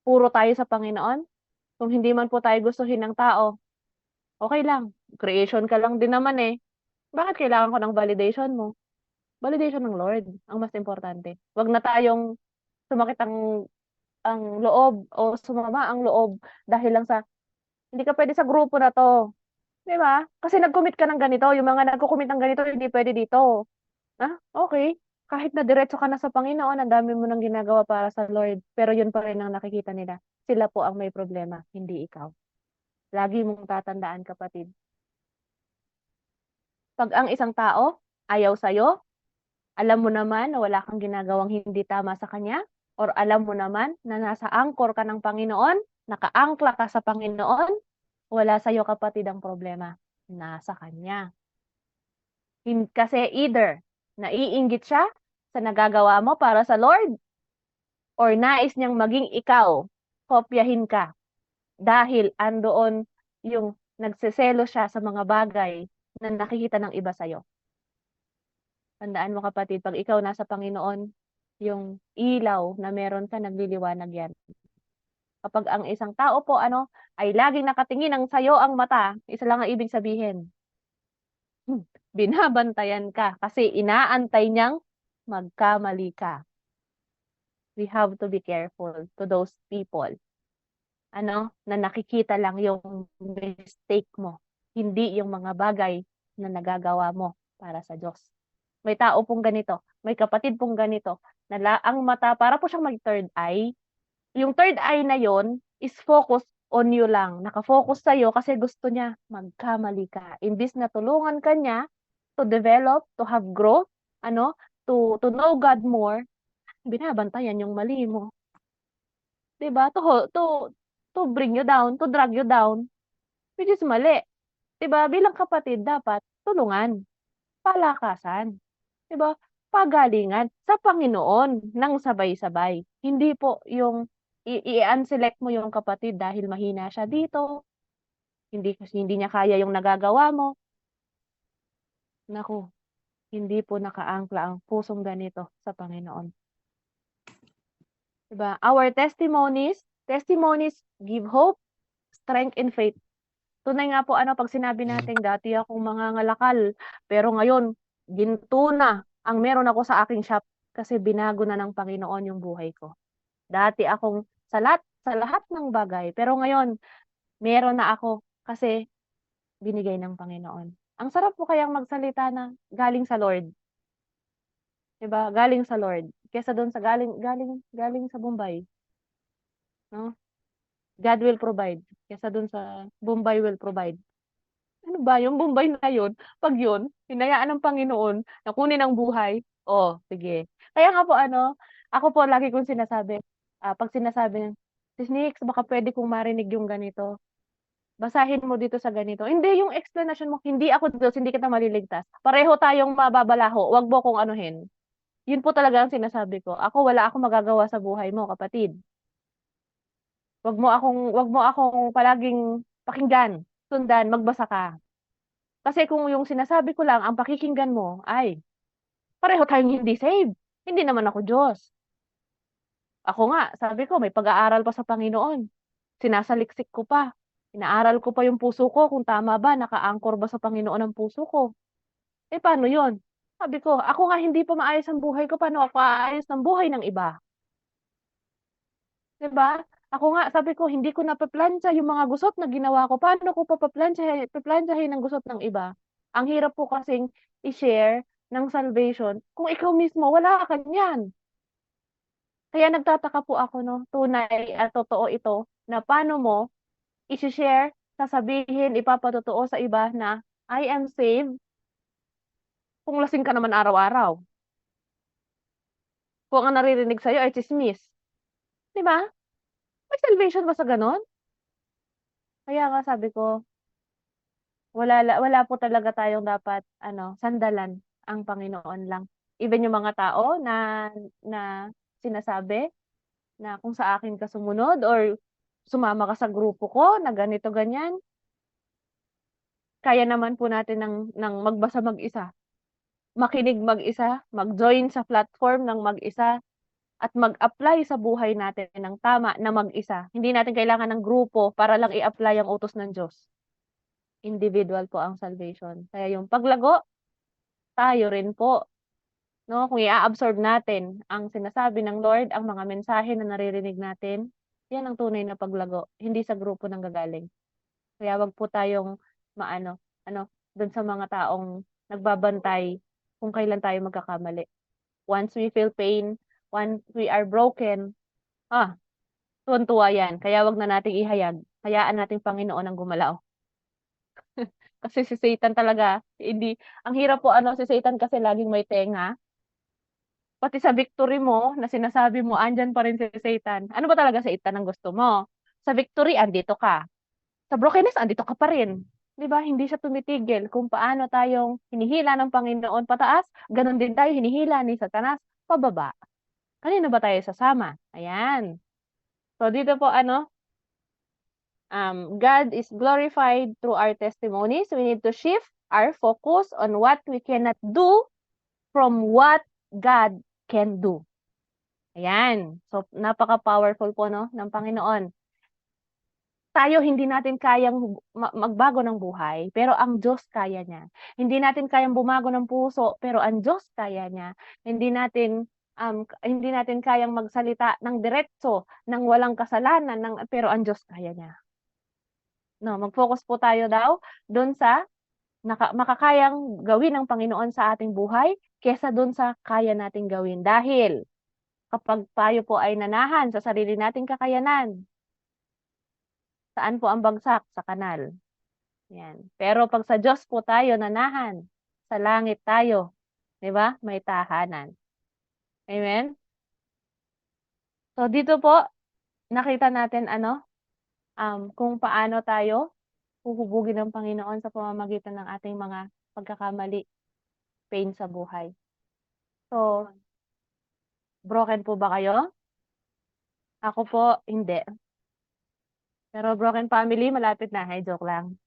puro tayo sa Panginoon. Kung hindi man po tayo gustuhin ng tao, okay lang. Creation ka lang din naman eh. Bakit kailangan ko ng validation mo? Validation ng Lord, ang mas importante. Wag na tayong sumakit ang loob o sumama ang loob dahil lang sa hindi ka pwede sa grupo na 'to, 'di ba? Kasi nag-commit ka ng ganito, yung mga nagko-commit ng ganito hindi pwede dito. Okey. Kahit na diretso ka na sa Panginoon, ang dami mo ng ginagawa para sa Lord, pero yun pa rin ang nakikita nila. Sila po ang may problema, hindi ikaw. Lagi mong tatandaan kapatid, 'pag ang isang tao ayaw sa'yo, alam mo naman na wala kang ginagawang hindi tama sa kanya, or alam mo naman na nasa angkor ka ng Panginoon, nakaangkla ka sa Panginoon, wala sa'yo kapatid ang problema, nasa kanya. Kasi either naiinggit siya sa nagagawa mo para sa Lord, or nais niyang maging ikaw kopyahin ka. Dahil andoon yung nagseselo siya sa mga bagay na nakikita ng iba sa'yo. Tandaan mo kapatid, pag ikaw nasa Panginoon, yung ilaw na meron ka, nagliliwanag yan. Kapag ang isang tao po, ay laging nakatingin ang sayo ang mata, isa lang ang ibig sabihin, binabantayan ka kasi inaantay niyang magkamali ka. We have to be careful to those people. Na nakikita lang yung mistake mo, hindi yung mga bagay na nagagawa mo para sa Diyos. May tao pong ganito, may kapatid pong ganito, na ang mata, para po siyang mag-third eye. Yung third eye na yon is focus on you lang. Nakafocus sa'yo kasi gusto niya magkamali ka. Imbis na tulungan ka niya to develop, to have growth, to know God more, binabantayan yung mali mo. 'Di ba? To bring you down, to drag you down, which is mali. 'Di ba? Bilang kapatid dapat tulungan, palakasan, 'di ba? Pagalingan sa Panginoon ng sabay-sabay. Hindi po yung i-unselect mo yung kapatid dahil mahina siya dito, kasi hindi niya kaya yung nagagawa mo. Naku, hindi po nakaangkla ang pusong ganito sa Panginoon. 'Di ba? Our testimonies give hope, strength, and faith. Tunay nga po pag sinabi nating dati akong mangangalakal, pero ngayon ginto na ang meron ako sa aking shop kasi binago na ng Panginoon yung buhay ko. Dati akong sa lahat ng bagay, pero ngayon meron na ako kasi binigay ng Panginoon. Ang sarap po kayang magsalita na galing sa Lord. 'Di ba? Galing sa Lord kaysa doon sa galing sa Bombay, no? God will provide kaysa doon sa Bombay will provide. Ano ba yung Bombay na yun, 'pag yun, hinayaan ng Panginoon na kunin ang buhay, oh, sige. Kaya nga po ako po lagi kong sinasabi, 'pag sinasabi niya, "Sis Nix, baka puwede kong marinig yung ganito. Basahin mo dito sa ganito." Hindi, yung explanation mo, "Hindi ako Diyos, hindi kita maliligtas. Pareho tayong mababalaho, 'wag mo akong anuhin." Yun po talaga ang sinasabi ko. Ako wala akong magagawa sa buhay mo kapatid. 'Wag mo akong palaging pakinggan, sundan, magbasa ka. Kasi kung yung sinasabi ko lang ang pakikinggan mo ay pareho tayong hindi saved. Hindi naman ako Diyos. Ako nga, sabi ko may pag-aaral pa sa Panginoon. Sinasaliksik ko pa. Inaaral ko pa yung puso ko kung tama ba, naka-anchor ba sa Panginoon ang puso ko. Eh paano yun? Sabi ko, ako nga hindi pa maayos ang buhay ko, paano ako aayos ng buhay ng iba? 'Di ba? Ako nga, sabi ko, hindi ko napaplantsa yung mga gusot na ginawa ko. Paano ko paplantsahin ang gusot ng iba? Ang hirap po kasing i-share ng salvation kung ikaw mismo wala ka niyan. Kaya nagtataka po ako, no, tunay at totoo ito na paano mo i-share, sasabihin, ipapatotoo sa iba na I am saved kung lasing ka naman araw-araw. Kung ang naririnig sa'yo ay tsismis. 'Di ba? May salvation ba sa gano'n? Kaya nga sabi ko, wala po talaga tayong dapat sandalan, ang Panginoon lang. Even yung mga tao na na sinasabi na kung sa akin ka sumunod or sumama ka sa grupo ko na ganito ganyan, kaya naman po natin ng magbasa mag-isa, makinig mag-isa, mag-join sa platform ng mag-isa, at mag-apply sa buhay natin ng tama na mag-isa. Hindi natin kailangan ng grupo para lang i-apply ang utos ng Diyos. Individual po ang salvation. Kaya yung paglago, tayo rin po. No? Kung i-absorb natin ang sinasabi ng Lord, ang mga mensahe na naririnig natin, yan ang tunay na paglago. Hindi sa grupo nang gagaling. Kaya wag po tayong doon sa mga taong nagbabantay kung kailan tayo magkakamali. Once we feel pain, once we are broken, tuwan-tuwa yan. Kaya wag na nating ihayag. Hayaan nating Panginoon ang gumalaw. Kasi si Satan talaga, ang hirap po si Satan kasi laging may tenga. Pati sa victory mo, na sinasabi mo, andyan pa rin si Satan. Ano ba talaga Satan ang gusto mo? Sa victory, andito ka. Sa brokenness, andito ka pa rin. 'Di ba? Hindi siya tumitigil kung paano tayong hinihila ng Panginoon pataas, ganun din tayo hinihila ni Satanas pababa. Kanino ba tayo sasama? Ayan. So dito po God is glorified through our testimonies. We need to shift our focus on what we cannot do from what God can do. Ayan. So napaka-powerful po ng Panginoon. Tayo hindi natin kayang magbago ng buhay, pero ang Diyos kaya niya. Hindi natin kayang bumago ng puso, pero ang Diyos kaya niya. Hindi natin kayang magsalita ng diretso, ng walang kasalanan, pero ang Diyos kaya niya. No, mag-focus po tayo daw doon sa makakayang gawin ng Panginoon sa ating buhay kesa doon sa kaya nating gawin. Dahil kapag tayo po ay nanahan sa sarili nating kakayanan, saan po ang bagsak? Sa kanal. Yan. Pero pag sa Diyos po tayo nanahan, sa langit tayo, 'di ba? May tahanan. Amen? So dito po nakita natin kung paano tayo huhubugin ng Panginoon sa pamamagitan ng ating mga pagkakamali, pain sa buhay. So, broken po ba kayo? Ako po, hindi. Pero broken family, malapit na. Hey, joke lang.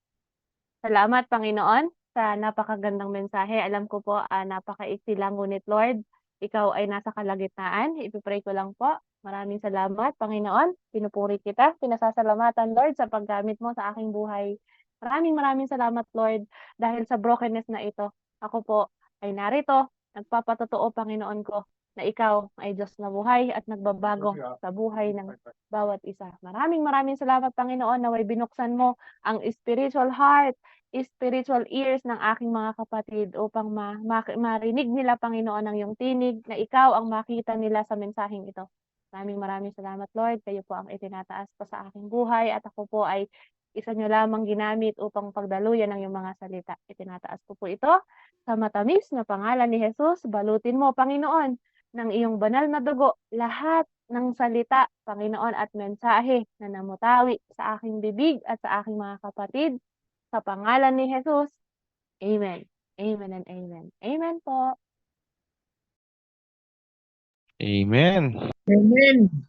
Salamat, Panginoon, sa napakagandang mensahe. Alam ko po, napakaiksi lang, ngunit Lord, ikaw ay nasa kalagitnaan. Ipipray ko lang po. Maraming salamat, Panginoon. Pinupuri kita. Pinasasalamatan, Lord, sa paggamit mo sa aking buhay. Maraming salamat, Lord, dahil sa brokenness na ito. Ako po ay narito. Nagpapatotoo, Panginoon ko, na ikaw ay Diyos na buhay at nagbabago sa buhay ng bawat isa. Maraming salamat, Panginoon, na way binuksan mo ang spiritual heart, spiritual ears ng aking mga kapatid upang marinig nila, Panginoon, ang iyong tinig, na ikaw ang makita nila sa mensaheng ito. Maraming salamat, Lord. Kayo po ang itinataas ko sa aking buhay at ako po ay isa nyo lamang ginamit upang pagdaluyan ng iyong mga salita. Itinataas ko po ito sa matamis na pangalan ni Jesus. Balutin mo, Panginoon, ng iyong banal na dugo lahat ng salita, Panginoon, at mensahe na namutawi sa aking bibig at sa aking mga kapatid. Sa pangalan ni Jesus. Amen. Amen and amen. Amen po. Amen. Amen.